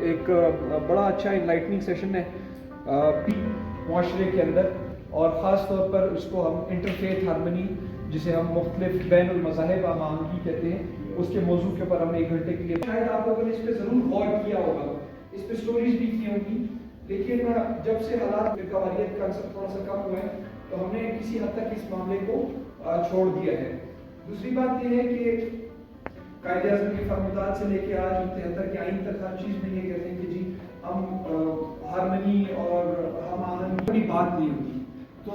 ایک بڑا اچھا انلائٹننگ سیشن ہے معاشرے کے اندر، اور خاص طور پر اس کو ہم انٹرفیتھ ہارمنی، جسے ہم مختلف بین المذاہب ہم آہنگی کہتے ہیں، اس کے موضوع کے اوپر ہم 1 گھنٹے کے لیے، شاید آپ لوگوں نے اس پہ ضرور غور کیا ہوگا، اس پہ سٹوریز بھی کی ہوں گی، لیکن جب سے حالات قوالیت کا اثر تھوڑا سا کم ہوا ہے تو ہم نے کسی حد تک اس معاملے کو چھوڑ دیا ہے۔ دوسری بات یہ ہے کہ قائد اعظم کے فرمودات سے لے کے آج 73 کے آئین تک ہر چیز میں یہ کہتے ہیں کہ جی ہم ہارمنی اور ہم آہنگی کی بات نہیں ہوتی، تو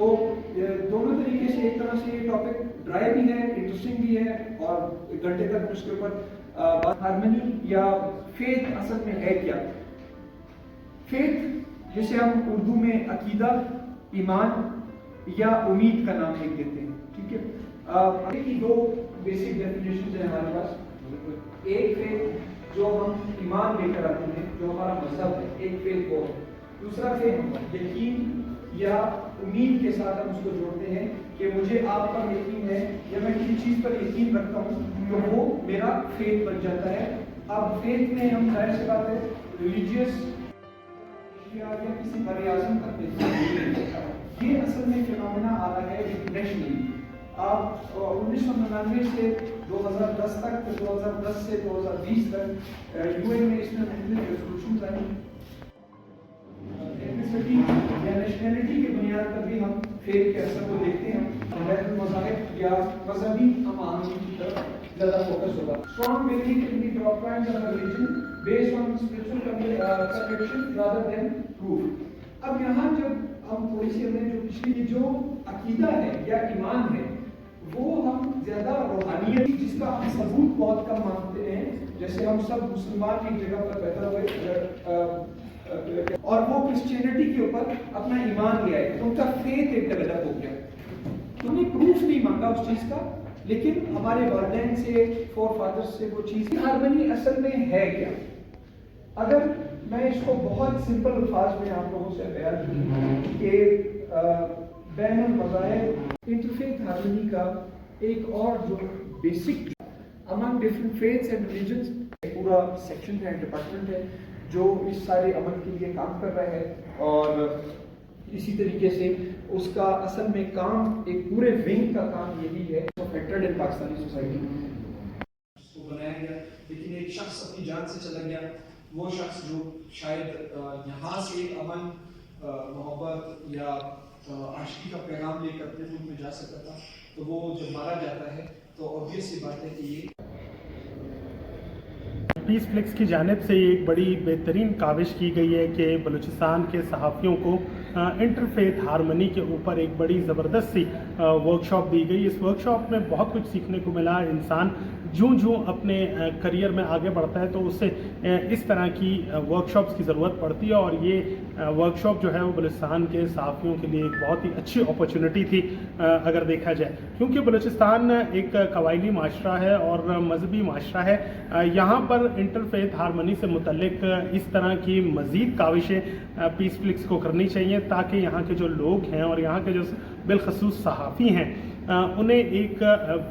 دونوں طریقے سے ایک طرح سے یہ ٹاپک ڈرائی بھی ہے، انٹرسٹنگ بھی ہے، اور 1 گھنٹے تک اس کے اوپر ہارمنی یا فیتھ اصل میں ہے کیا۔ فیتھ جسے ہم اردو میں عقیدہ، ایمان یا امید کا نام ایک دیتے ہیں، ٹھیک ہے۔ کی 2 بیسک ڈیفینیشنز ہیں ہمارے پاس۔ ایک فیتھ جو ہم ایمان لے کر آتے ہیں، جو ہمارا مذہب ہے، ایک فیتھ وہ ہے۔ دوسرا فیتھ یقین یا امید کے ساتھ ہم اس کو جوڑتے ہیں کہ مجھے آپ پر یقین ہے یا میں کسی چیز پر یقین رکھتا ہوں تو وہ میرا فیتھ بن جاتا ہے۔ اب فیتھ میں ہم ظاہر سی بات ہے ریلیجیس یا کسی بر اعظم تک یہ اصل میں فینومینا آ رہا ہے انٹرنیشنلی۔ آپ 1999 سے 2010 تک، 2010 سے 2020 تک یو این میں اس میں مختلف ریزولوشنز آئی، ایتھنیسٹی یا نیشنلٹی کی بنیاد پر بھی ہم فیتھ کے اثر کو دیکھتے ہیں۔ بین المذاہب یا مذہبی ہم آہنگی کی طرف زیادہ فوکس ہوگا۔ Strong belief in the doctrines of religion based on spiritual conviction rather than proof. اب یہاں جب ہم تھوڑی سی ہمیں جو پچھلی جو عقیدہ ہے یا ایمان ہے وہ ہم زیادہ روحانیت جس کا ہم ثبوت بہت کم مانتے ہیں، جیسے ہم سب مسلمان ایک جگہ پر پیدا ہوئے اور وہ کرسچینٹی کے اوپر اپنا ایمان لے آئے، تو ان کا فیتھ ایک ڈیولپ ہو گیا، انہوں نے پروف نہیں مانگا اس چیز کا، لیکن ہمارے والدین سے، فور فادر سے وہ چیز ہارمنی اصل میں ہے کیا۔ اگر میں اس کو بہت سمپل الفاظ میں آپ لوگوں سے بیان کروں کہ بین المذاہب انٹرفیتھ ہارمنی کا ایک اور جو basic Umang different faiths and religions پورا سیکشن ہے، ڈپارٹمنٹ ہے جو اس سارے عمل کے لیے کام کر رہا ہے، اور اسی طریقے سے اس کا اصل میں کام ایک پورے ونگ کا کام یہی ہے افیکٹڈ ان پاکستانی سوسائٹی کو بنایا گیا، لیکن ایک شخص اپنی جان سے چلا گیا، وہ شخص جو شاید یہاں سے امن، محبت یا عاشقی کا پیغام لے کر اپنے ملک میں جا سکتا تھا، تو وہ جب مارا جاتا ہے تو obvious سی بات ہے کہ یہ پیس فلکس کی جانب سے ایک بڑی بہترین کاوش کی گئی ہے کہ بلوچستان کے صحافیوں کو انٹرفیتھ ہارمنی کے اوپر ایک بڑی زبردست سی ورکشاپ دی گئی۔ اس ورکشاپ میں بہت کچھ سیکھنے کو ملا۔ انسان جوں اپنے کریئر میں آگے بڑھتا ہے تو اس سے اس طرح کی ورکشاپس کی ضرورت پڑتی ہے، اور یہ ورکشاپ جو ہے وہ بلوچستان کے صحافیوں کے لیے ایک بہت ہی اچھی اپرچونٹی تھی اگر دیکھا جائے، کیونکہ بلوچستان ایک قبائلی معاشرہ ہے اور مذہبی معاشرہ ہے۔ یہاں پر انٹرفیتھ ہارمنی سے متعلق اس طرح کی مزید کاوشیں پیس فلکس کو کرنی چاہیے، تاکہ یہاں کے جو لوگ ہیں اور یہاں کے جو بالخصوص صحافی ہیں انہیں ایک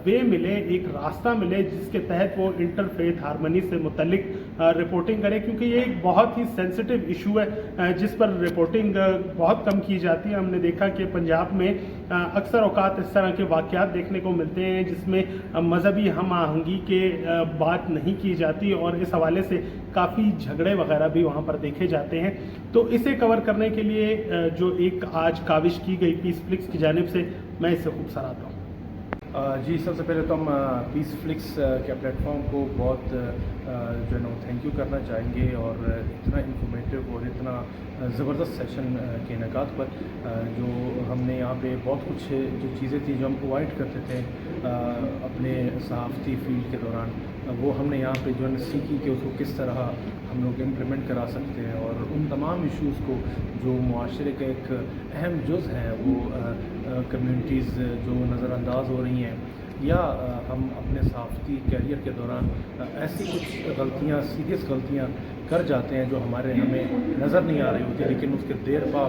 وے ملے، ایک راستہ ملے جس کے تحت وہ انٹرفیتھ ہارمنی سے متعلق رپورٹنگ کرے، کیونکہ یہ ایک بہت ہی سینسٹیو ایشو ہے جس پر رپورٹنگ بہت کم کی جاتی ہے۔ ہم نے دیکھا کہ پنجاب میں اکثر اوقات اس طرح کے واقعات دیکھنے کو ملتے ہیں جس میں مذہبی ہم آہنگی کے بات نہیں کی جاتی، اور اس حوالے سے کافی جھگڑے وغیرہ بھی وہاں پر دیکھے جاتے ہیں۔ تو اسے کور کرنے کے لیے جو ایک آج کاوش کی گئی پیس فلکس کی جانب سے، میں اسے خوب سراہتا ہوں۔ جی، سب سے پہلے تو ہم پیس فلکس کے پلیٹ فارم کو بہت جو ہے نا تھینک یو کرنا چاہیں گے، اور اتنا انفارمیٹیو اور اتنا زبردست سیشن کے انعقاد پر جو ہم نے یہاں پہ بہت کچھ جو چیزیں تھیں جو ہم اوائڈ کرتے تھے اپنے صحافتی فیلڈ کے دوران، وہ ہم نے یہاں پہ جو ہے سیکھی کہ اس کو کس طرح ہم لوگ امپلیمنٹ کرا سکتے ہیں، اور ان تمام ایشوز کو جو معاشرے کا ایک اہم جز ہیں وہ کمیونٹیز جو نظر انداز ہو رہی ہیں، یا ہم اپنے صحافتی کیریئر کے دوران ایسی کچھ غلطیاں، سیریس غلطیاں کر جاتے ہیں جو ہمیں نظر نہیں آ رہی ہوتی، لیکن اس کے دیر پا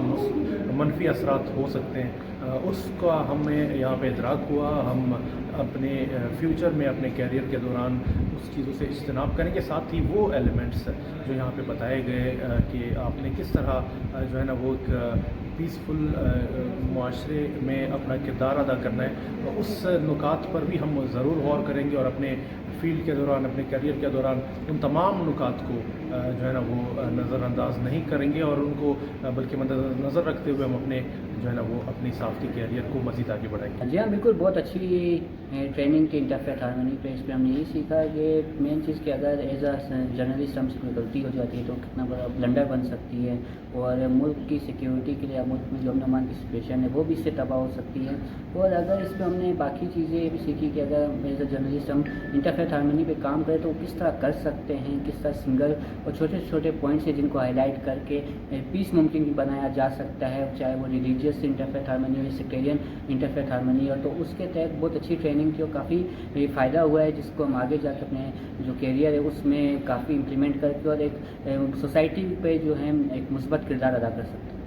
منفی اثرات ہو سکتے ہیں اس کا ہمیں یہاں پہ ادراک ہوا. ہم اپنے فیوچر میں اپنے کیریئر کے دوران اس چیزوں سے اجتناب کریں گے. ساتھ ہی وہ ایلیمنٹس جو یہاں پہ بتائے گئے کہ آپ نے کس طرح جو ہے نا وہ ایک پیسفل معاشرے میں اپنا کردار ادا کرنا ہے, اس نکات پر بھی ہم ضرور غور کریں گے اور اپنے فیلڈ کے دوران, اپنے کیریئر کے دوران ان تمام نکات کو جو ہے نا وہ نظر انداز نہیں کریں گے, اور ان کو بلکہ مد نظر رکھتے ہوئے ہم اپنے جو ہے نا وہ اپنی صحافتی کیریئر کو مزید آگے بڑھائیں گے. جی ہاں بالکل, بہت اچھی ٹریننگ کی انٹرفیت ہارمنی پہ. اس پہ ہم نے یہی سیکھا کہ مین چیز کہ اگر ایز اے جرنلسٹ ہم سے کوئی غلطی ہو جاتی ہے تو کتنا بڑا بلنڈر بن سکتی ہے, اور ملک کی سیکیورٹی کے لیے ملک میں جو امن امان کی سچویشن ہے وہ بھی اس سے تباہ ہو سکتی ہے. اور اگر اس پہ ہم نے باقی چیزیں بھی سیکھی کہ اگر ایز اے جرنلسٹ ہم انٹرفیت ہارمنی پہ کام کریں تو وہ کس طرح کر سکتے ہیں, کس طرح سنگل اور چھوٹے چھوٹے پوائنٹس ہیں جن کو ہائی لائٹ کر کے پیس ممکن بنایا جا سکتا ہے, چاہے وہ ریلیجیس انٹرفیت ہارمنی ہو, سیکٹیرین انٹرفیت ہارمنی ہو. تو اس کے تحت بہت اچھی ٹریننگ کی اور کافی فائدہ ہوا ہے, جس کو ہم آگے جا کے اپنے جو کیریئر ہے اس میں کافی امپلیمنٹ کر کے اور ایک سوسائٹی پہ جو ہے ایک مثبت کردار ادا کر سکتے ہیں.